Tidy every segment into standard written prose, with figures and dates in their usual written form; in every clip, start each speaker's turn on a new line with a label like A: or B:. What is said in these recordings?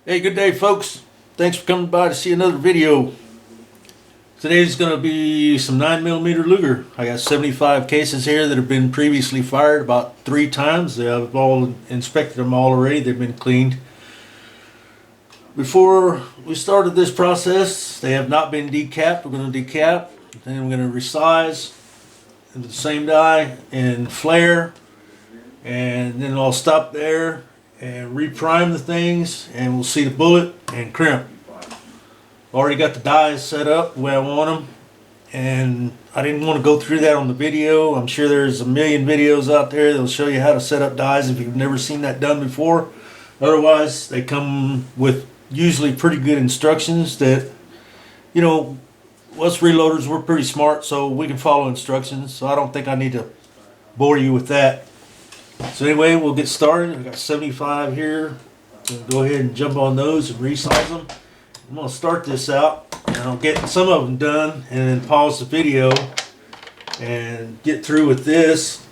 A: Hey, good day, folks. Thanks for coming by to see another video. Today's going to be some 9mm Luger. I got 75 cases here that have been previously fired about 3 times. I've all inspected them all already. They've been cleaned. Before we started this process, they have not been decapped. We're going to decap. Then we're going to resize into the same die and Flair. And then I'll stop there and reprime the things, and we'll see the bullet and crimp. Already got the dies set up the way I want them, and I didn't want to go through that on the video. I'm sure there's a million videos out there that'll show you how to set up dies if you've never seen that done before. Otherwise, they come with usually pretty good instructions that, you know, us reloaders, we're pretty smart, so we can follow instructions. So I don't think I need to bore you with that. So anyway, we'll get started. I got 75 here. We'll go ahead and jump on those and resize them. I'm going to start this out, and I'll get some of them done and then pause the video and get through with this.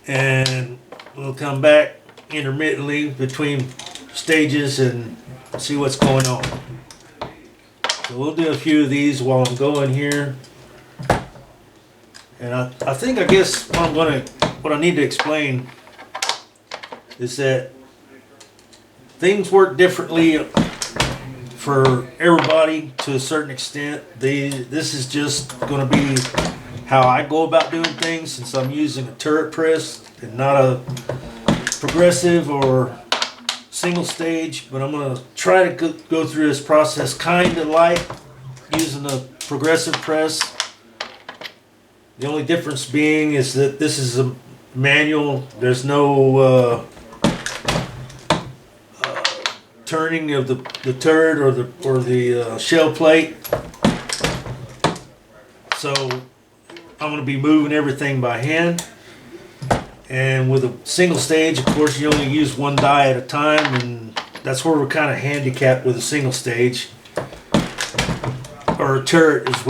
A: And we'll come back intermittently between stages and see what's going on. So we'll do a few of these while I'm going here. And I guess what I need to explain is that things work differently for everybody to a certain extent. This is just going to be how I go about doing things, since I'm using a turret press and not a progressive or single stage. But I'm going to try to go through this process kind of like using a progressive press. The only difference being is that this is a manual. There's no turning of the turret or the shell plate. So I'm going to be moving everything by hand. And with a single stage, of course, you only use one die at a time, and that's where we're kind of handicapped with a single stage or a turret. Is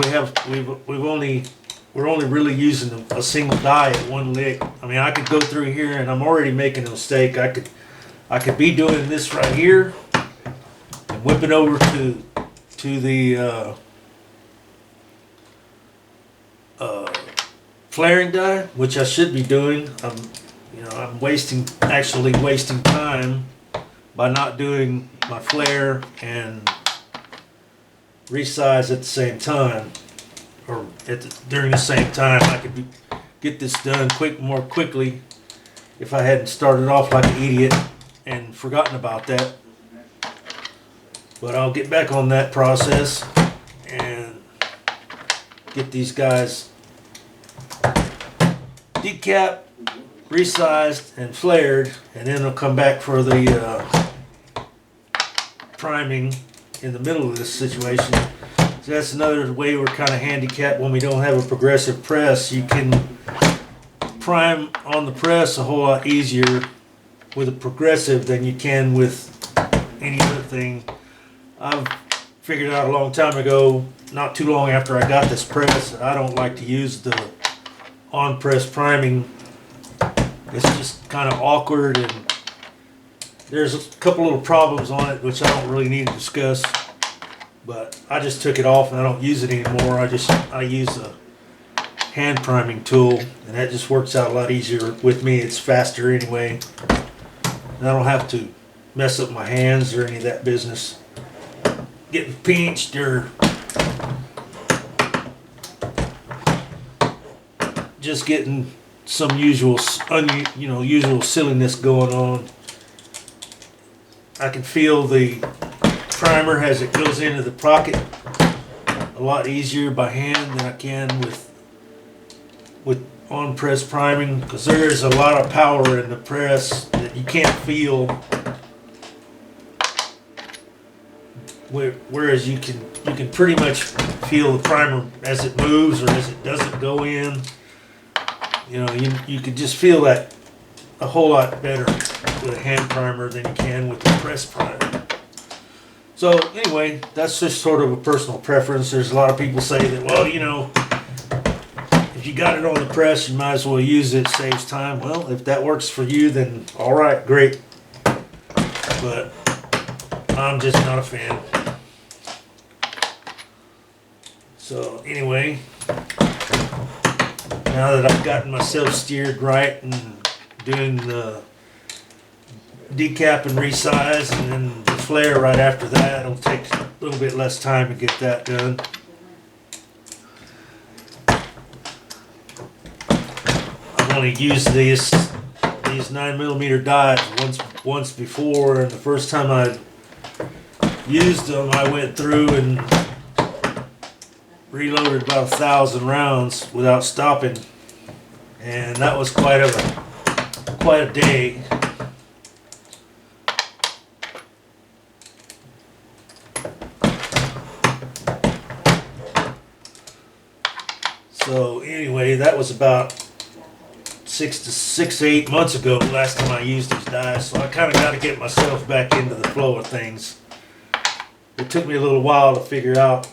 A: we're only really using a single die at one lick. I mean, I could go through here and I'm already making a mistake. I could be doing this right here and whipping over to the flaring die, which I should be doing. I'm actually wasting time by not doing my flare and resize at the same time. Or during the same time. I could get this done more quickly if I hadn't started off like an idiot and forgotten about that. But I'll get back on that process and get these guys decapped, resized, and flared, and then I'll come back for the priming in the middle of this situation. So that's another way we're kind of handicapped when we don't have a progressive press. You can prime on the press a whole lot easier with a progressive than you can with any other thing. I've figured out a long time ago, not too long after I got this press, I don't like to use the on-press priming. It's just kind of awkward, and there's a couple little problems on it which I don't really need to discuss. But I just took it off and I don't use it anymore. I use a hand priming tool, and that just works out a lot easier with me. It's faster anyway. And I don't have to mess up my hands or any of that business. Getting pinched or just getting some usual silliness going on. I can feel the primer as it goes into the pocket a lot easier by hand than I can with on press priming, because there is a lot of power in the press that you can't feel, whereas you can pretty much feel the primer as it moves or as it doesn't go in. You could just feel that a whole lot better with a hand primer than you can with the press primer. So anyway, that's just sort of a personal preference. There's a lot of people say that, well, if you got it on the press, you might as well use it. It saves time. Well, if that works for you, then all right, great. but I'm just not a fan. So anyway, now that I've gotten myself steered right and doing the decap and resize and then the flare right after that, it'll take a little bit less time to get that done. I've only used these 9mm dies once before, and the first time I used them I went through and reloaded about 1,000 rounds without stopping, and that was quite a day. So anyway, that was about 6 to 8 months ago last time I used these dies, so I kind of got to get myself back into the flow of things. It took me a little while to figure out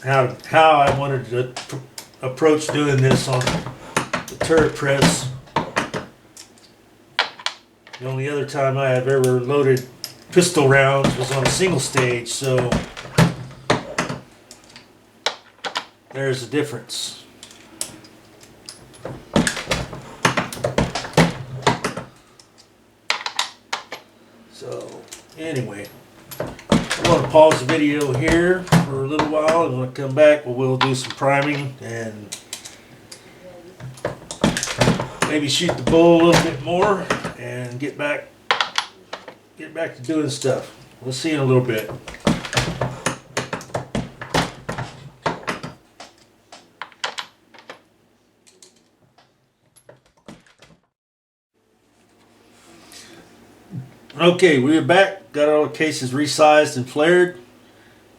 A: how I wanted to approach doing this on the turret press. The only other time I have ever loaded pistol rounds was on a single stage, so there's a difference. So anyway, I'm going to pause the video here for a little while, and when I come back we'll do some priming and maybe shoot the bull a little bit more and get back to doing stuff. We'll see in a little bit. Okay, we're back. Got all the cases resized and flared.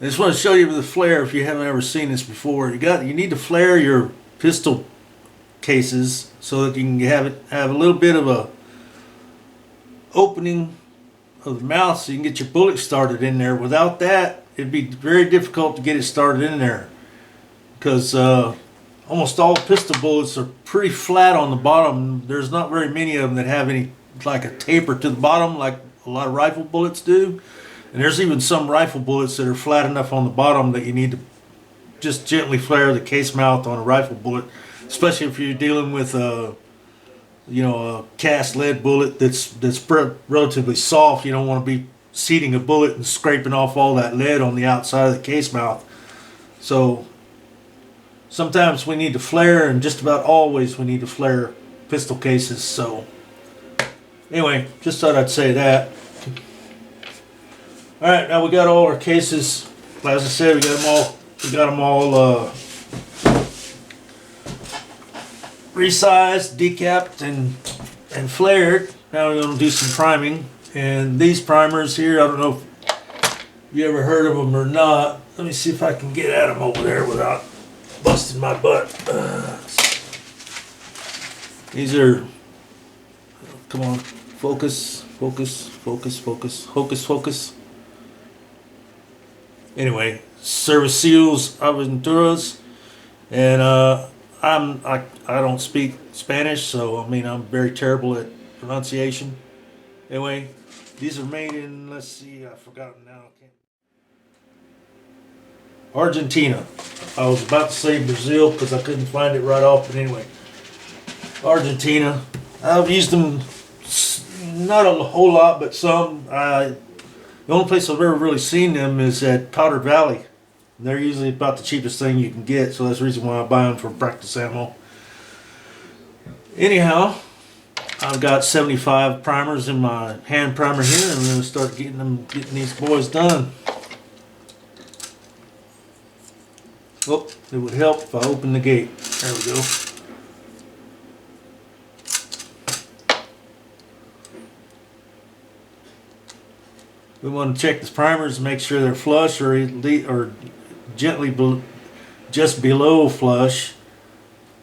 A: I just want to show you the flare if you haven't ever seen this before. You need to flare your pistol cases so that you can have a little bit of a opening of the mouth so you can get your bullet started in there. Without that, it'd be very difficult to get it started in there, because almost all pistol bullets are pretty flat on the bottom. There's not very many of them that have any like a taper to the bottom like a lot of rifle bullets do, and there's even some rifle bullets that are flat enough on the bottom that you need to just gently flare the case mouth on a rifle bullet, especially if you're dealing with a cast lead bullet that's relatively soft. You don't want to be seating a bullet and scraping off all that lead on the outside of the case mouth. So sometimes we need to flare, and just about always we need to flare pistol cases. So anyway, just thought I'd say that. Alright, now we got all our cases. As I said, we got them all resized, decapped, and flared. Now we're going to do some priming. And these primers here, I don't know if you ever heard of them or not. Let me see if I can get at them over there without busting my butt. These are, come on, focus, focus, focus, focus, hocus, focus. Anyway, Service Seals Aventuras, and I don't speak Spanish, so I mean I'm very terrible at pronunciation. Anyway, these are made in, let's see, I've forgotten now. Argentina. I was about to say Brazil because I couldn't find it right off, but anyway, Argentina. I've used them not a whole lot, but some. The only place I've ever really seen them is at Powder Valley. They're usually about the cheapest thing you can get, so that's the reason why I buy them for practice ammo. Anyhow, I've got 75 primers in my hand primer here, and I'm going to start getting these boys done. Oh, it would help if I open the gate. There we go. We want to check the primers and make sure they're flush or gently just below flush,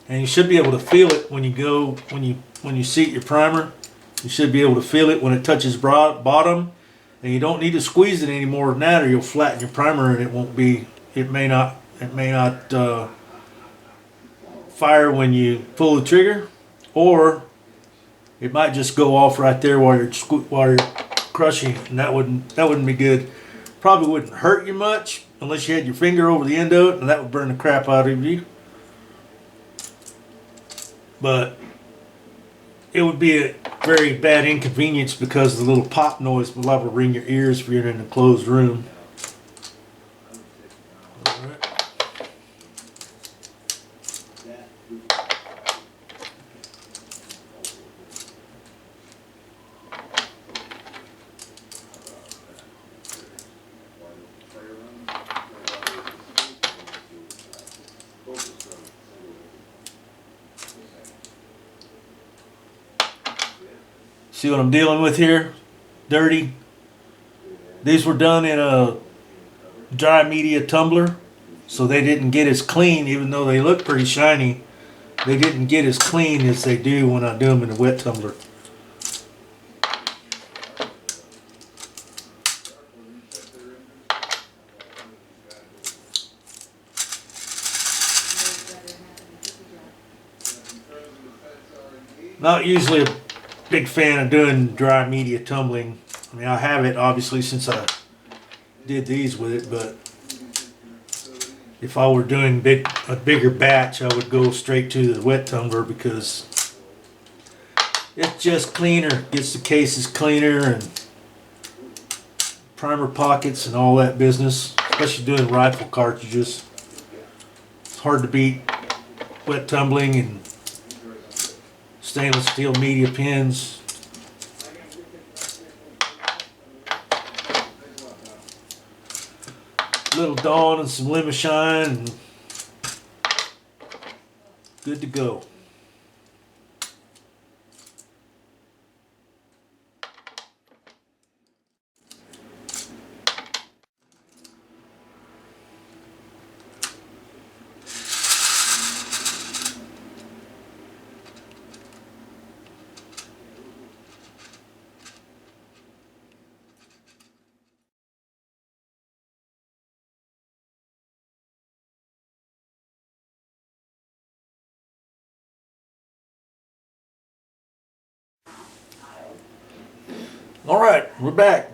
A: and you should be able to feel it when you seat your primer. You should be able to feel it when it touches bottom, and you don't need to squeeze it any more than that, or you'll flatten your primer and it may not fire when you pull the trigger, or it might just go off right there while you're crushing it, and that wouldn't be good. Probably wouldn't hurt you much unless you had your finger over the end of it, and that would burn the crap out of you. But it would be a very bad inconvenience because the little pop noise will liable to ring your ears if you're in a closed room. See what I'm dealing with here? Dirty. These were done in a dry media tumbler, so they didn't get as clean, even though they look pretty shiny. They didn't get as clean as they do when I do them in a wet tumbler. Not usually a big fan of doing dry media tumbling. I mean, I have it obviously since I did these with it, but if I were doing a bigger batch, I would go straight to the wet tumbler because it's just cleaner, gets the cases cleaner and primer pockets and all that business, especially doing rifle cartridges. It's hard to beat wet tumbling and stainless steel media pins. Little Dawn and some lemon shine and good to go. All right, we're back.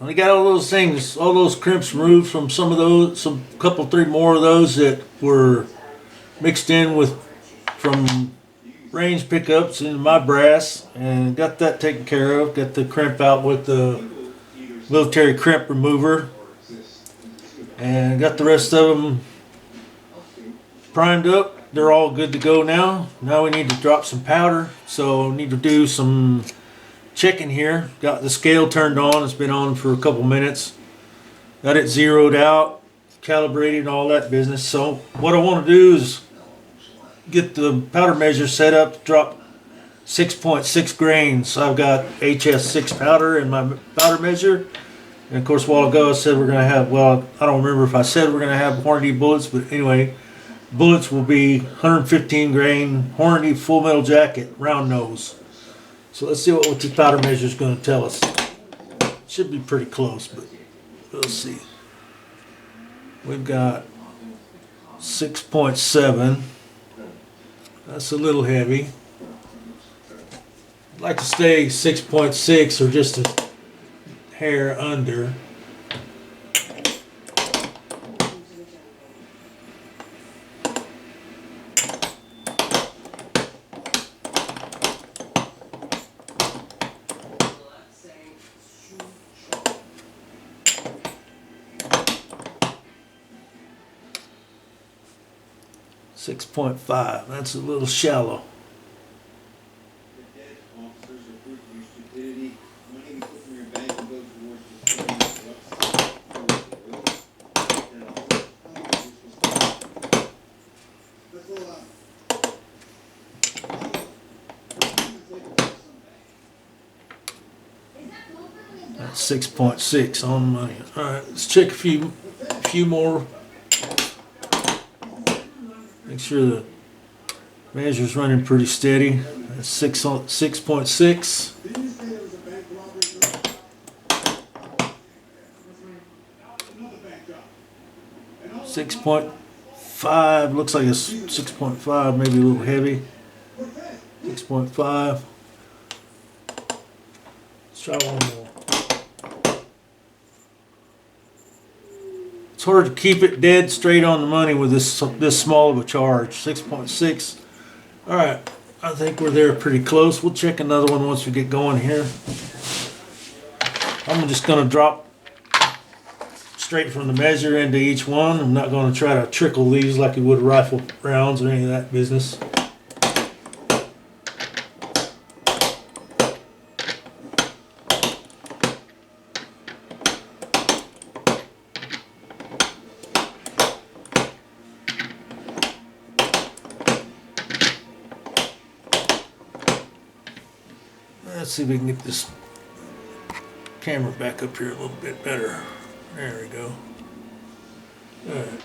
A: I got all those things, all those crimps removed from some of those, three more of those that were mixed in with from range pickups in my brass, and got that taken care of. Got the crimp out with the military crimp remover, and got the rest of them primed up. They're all good to go now. Now we need to drop some powder, so we need to do some checking here. Got the scale turned on. It's been on for a couple minutes. Got it zeroed out, calibrated, all that business. So what I want to do is get the powder measure set up to drop 6.6 grains. I've got HS6 powder in my powder measure. And of course, a while ago I said we're going to have, well, I don't remember if I said we're going to have Hornady bullets, but anyway, bullets will be 115 grain Hornady full metal jacket, round nose. So let's see what this powder measure is going to tell us. Should be pretty close, but we'll see. We've got 6.7. That's a little heavy. I'd like to stay 6.6 or just a hair under. .5. That's a little shallow. That's 6.6 on the money. All right, let's check a few more. Make sure the measure's running pretty steady. That's 6.6. 6.5. Looks like it's 6.5, maybe a little heavy. 6.5. Let's try one more. hard to keep it dead straight on the money with this small of a charge. 6.6. All right, I think we're there pretty close. We'll check another one once we get going here. I'm just going to drop straight from the measure into each one. I'm not going to try to trickle these like you would rifle rounds or any of that business. Let's see if we can get this camera back up here a little bit better. There we go. All right.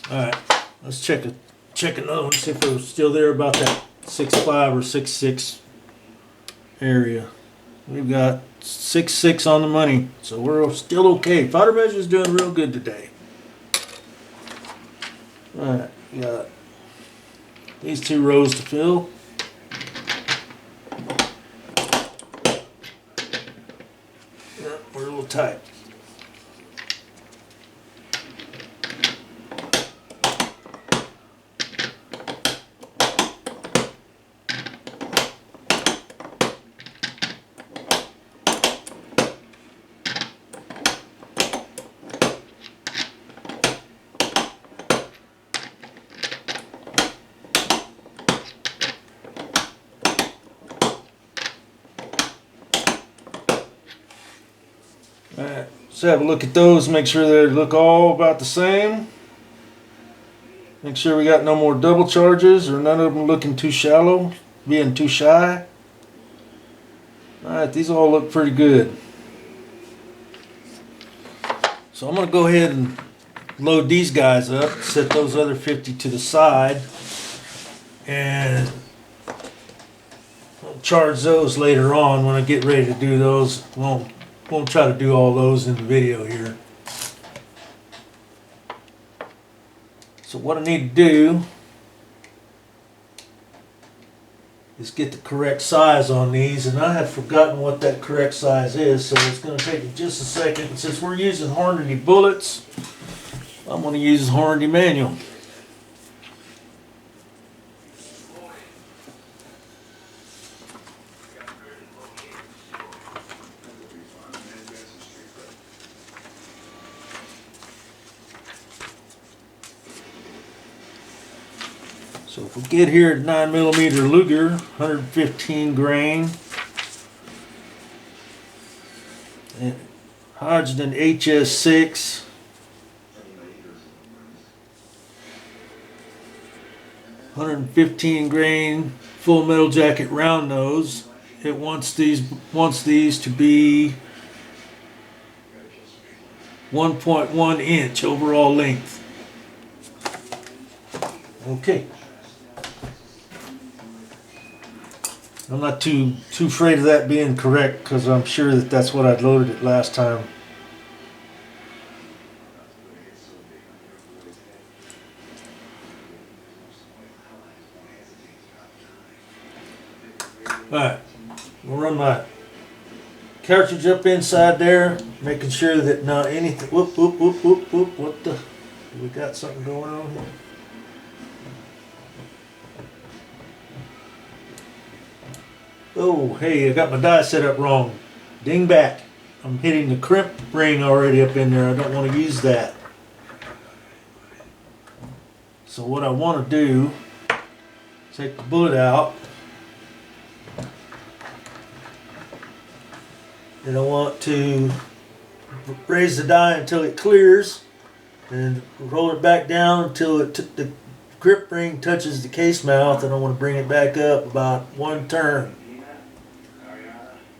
A: Alright, let's check another one, see if we're still there about that 6.5 or 6.6 area. We've got 6.6 on the money, so we're still okay. Powder measure is doing real good today. Alright, we got these 2 rows to fill. Yeah, we're a little tight. Alright, let's have a look at those, make sure they look all about the same. Make sure we got no more double charges or none of them looking too shallow, being too shy. Alright, these all look pretty good. So I'm going to go ahead and load these guys up, set those other 50 to the side, and I'll charge those later on when I get ready to do those. Won't try to do all those in the video here. So what I need to do is get the correct size on these, and I have forgotten what that correct size is, so it's going to take me just a second. And since we're using Hornady bullets, I'm going to use Hornady manual. So if we get here at 9mm Luger, 115 grain, and Hodgdon HS6, 115 grain, full metal jacket round nose. It wants these to be 1.1 inch overall length. Okay. I'm not too afraid of that being correct, because I'm sure that that's what I loaded it last time. Alright, we'll run my cartridge up inside there, making sure that not anything. What the? We got something going on here. Oh, hey, I got my die set up wrong. Ding back. I'm hitting the crimp ring already up in there. I don't want to use that. So what I want to do, take the bullet out. And I want to raise the die until it clears. And roll it back down until the grip ring touches the case mouth. And I want to bring it back up about 1 turn.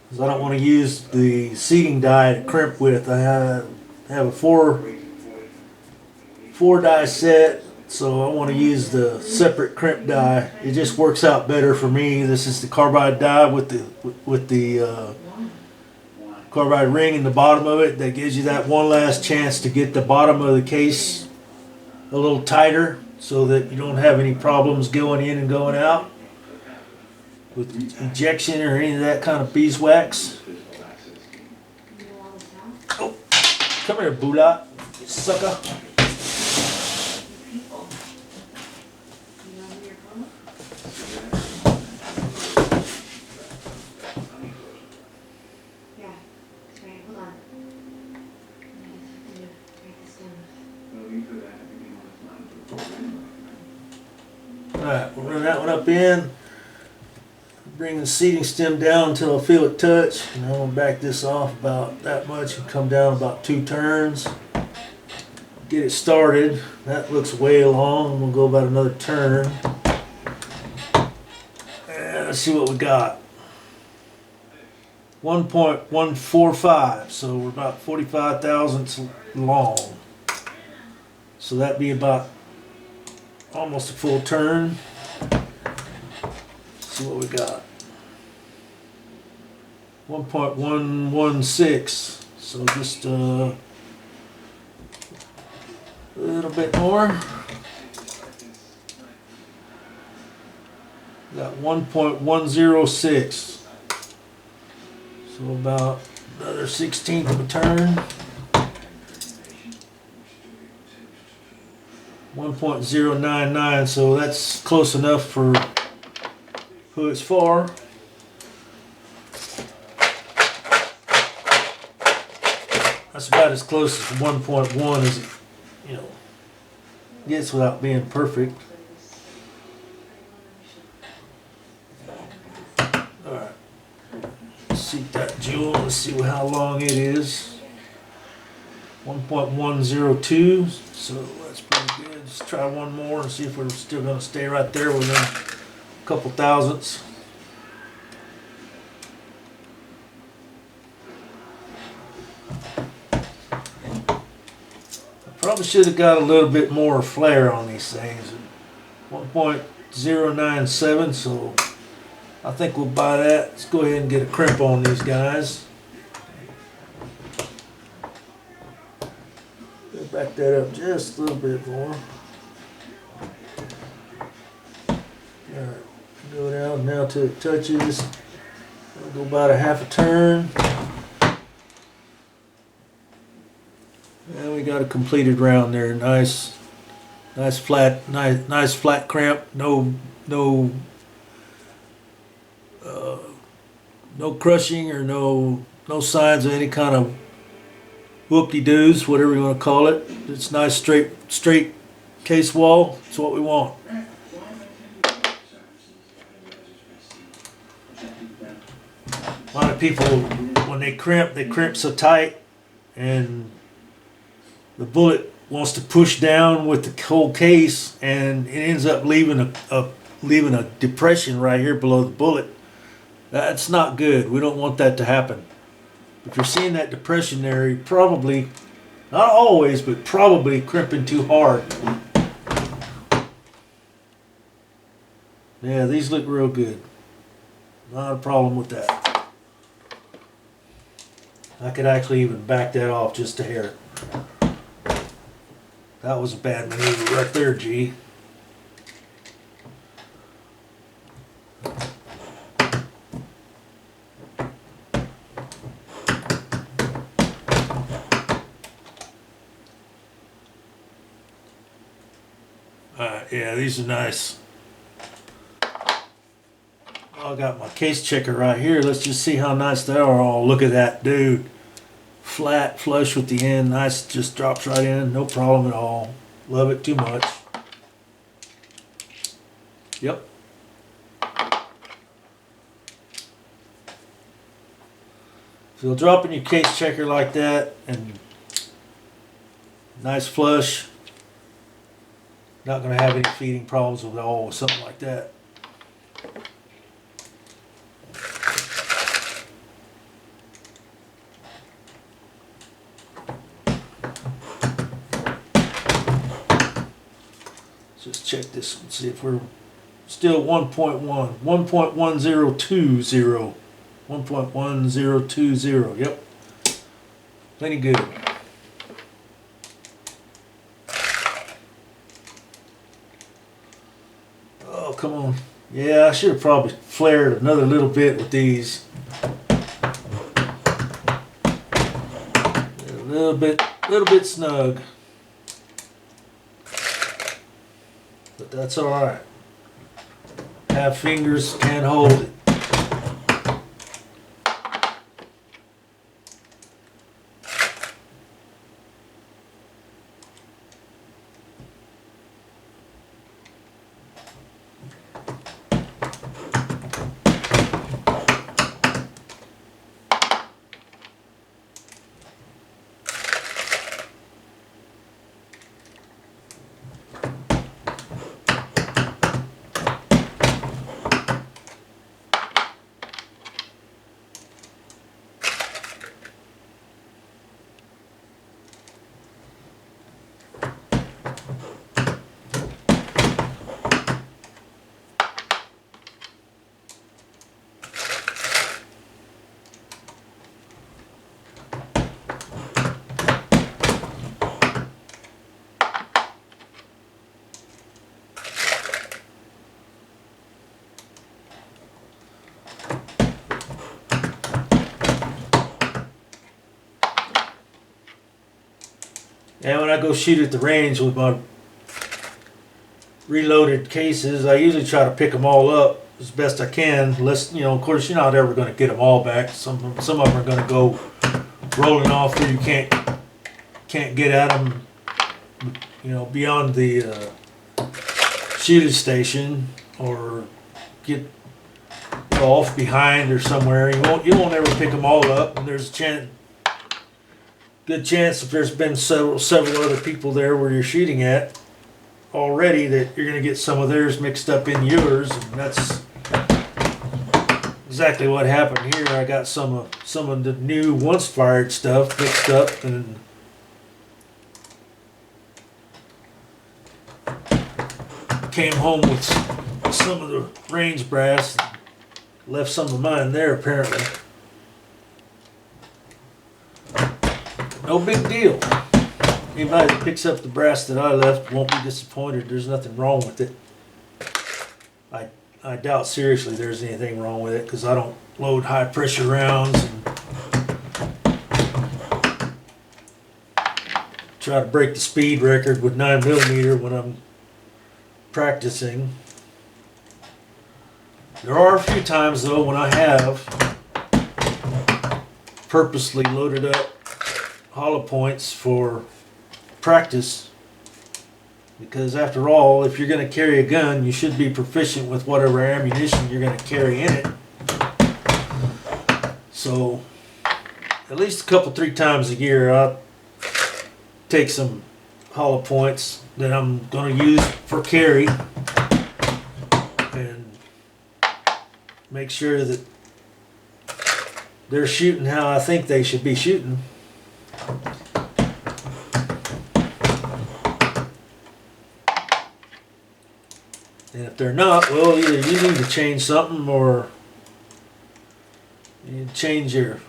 A: Because I don't want to use the seating die to crimp with. I have a four die set So I want to use the separate crimp die. It just works out better for me. This is the carbide die with the carbide ring in the bottom of it that gives you that one last chance to get the bottom of the case a little tighter so that you don't have any problems going in and going out with ejection or any of that kind of beeswax. Oh, come here, Bulat, sucker. Alright, we'll run that one up in. Bring the seating stem down until I feel it touch. And I'm going to back this off about that much and come down about 2 turns. Get it started. That looks way along. We'll go about another turn. And let's see what we got. 1.145. So we're about 45 thousandths long. So that'd be about almost a full turn. Let's see what we got. 1.116. So just a little bit more. Got 1.106. So about another 1/16 of a turn. 1.099, so that's close enough for who it's for. That's about as close as 1.1 as it, gets without being perfect. Alright. Seat that jewel, let's see how long it is. 1.102, so that's pretty good. Let's try one more and see if we're still going to stay right there within a couple thousandths. I probably should have got a little bit more Flair on these things. 1.097, so I think we'll buy that. Let's go ahead and get a crimp on these guys. Back that up just a little bit more. Alright, go down now till it touches. We'll go about a half a turn. And we got a completed round there. Nice flat crimp. No crushing or no signs of any kind of whoop-de-doos, whatever you want to call it. It's nice straight case wall. It's what we want. A lot of people, when they crimp so tight, and the bullet wants to push down with the whole case, and it ends up leaving a depression right here below the bullet. That's not good. We don't want that to happen. If you're seeing that depression there, you're probably, not always, but probably crimping too hard. Yeah, these look real good. Not a problem with that. I could actually even back that off just a hair. That was a bad maneuver right there, G. Yeah, these are nice. I got my case checker right here. Let's just see how nice they are. Oh, look at that, dude. Flat, flush with the end. Nice, just drops right in. No problem at all. Love it too much. Yep. So you'll drop in your case checker like that, and nice flush. Not going to have any feeding problems with all, something like that. Let's just check this and see if we're still 1.1, 1.1020, 1.1020. Yep, plenty good. Oh, come on. Yeah, I should have probably flared another little bit with these. A little bit snug. But that's all right. Have fingers, can't hold it. And when I go shoot at the range with my reloaded cases, I usually try to pick them all up as best I can. Unless, you know, of course, you're not ever going to get them all back. Some of them are going to go rolling off where you can't get at them, you know, beyond the shooting station, or get off behind or somewhere. You won't ever pick them all up, and there's a good chance if there's been several other people there where you're shooting at already that you're going to get some of theirs mixed up in yours, and that's exactly what happened here. I got some of the new once fired stuff mixed up, and came home with some of the range brass, and left some of mine there apparently. No big deal. Anybody that picks up the brass that I left won't be disappointed. There's nothing wrong with it. I doubt seriously there's anything wrong with it, because I don't load high pressure rounds and try to break the speed record with 9mm when I'm practicing. There are a few times though when I have purposely loaded up hollow points for practice, because after all, if you're going to carry a gun, you should be proficient with whatever ammunition you're going to carry in it. So at least a couple, 3 times a year, I'll take some hollow points that I'm going to use for carry and make sure that they're shooting how I think they should be shooting. And if they're not, well, either you need to change something, or you need to change your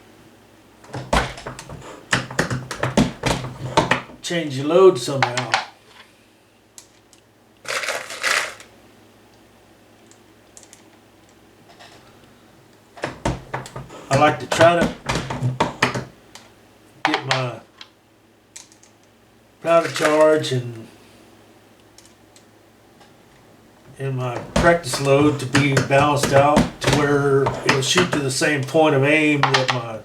A: load somehow. I like to try to get my powder charge and my practice load to be balanced out to where it'll shoot to the same point of aim that my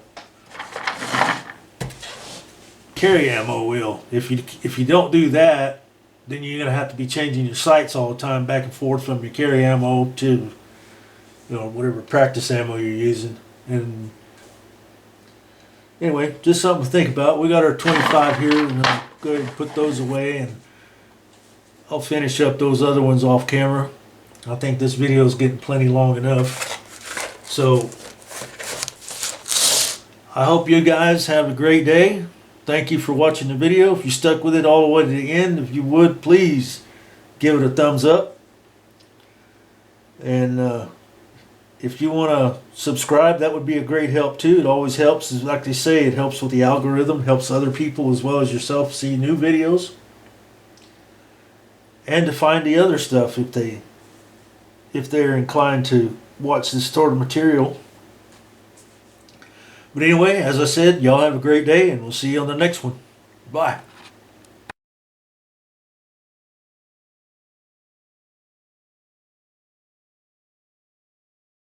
A: carry ammo will. If you don't do that, then you're gonna have to be changing your sights all the time back and forth from your carry ammo to, you know, whatever practice ammo you're using. And anyway, just something to think about. We got our 25 here, and I'll go ahead and put those away, and I'll finish up those other ones off camera. I think this video is getting plenty long enough. So I hope you guys have a great day. Thank you for watching the video. If you stuck with it all the way to the end, if you would, please give it a thumbs up. And if you want to subscribe, that would be a great help too. It always helps. Like they say, it helps with the algorithm, helps other people as well as yourself see new videos. And to find the other stuff if they're inclined to watch this sort of material. But anyway, as I said, y'all have a great day, and we'll see you on the next one. Bye.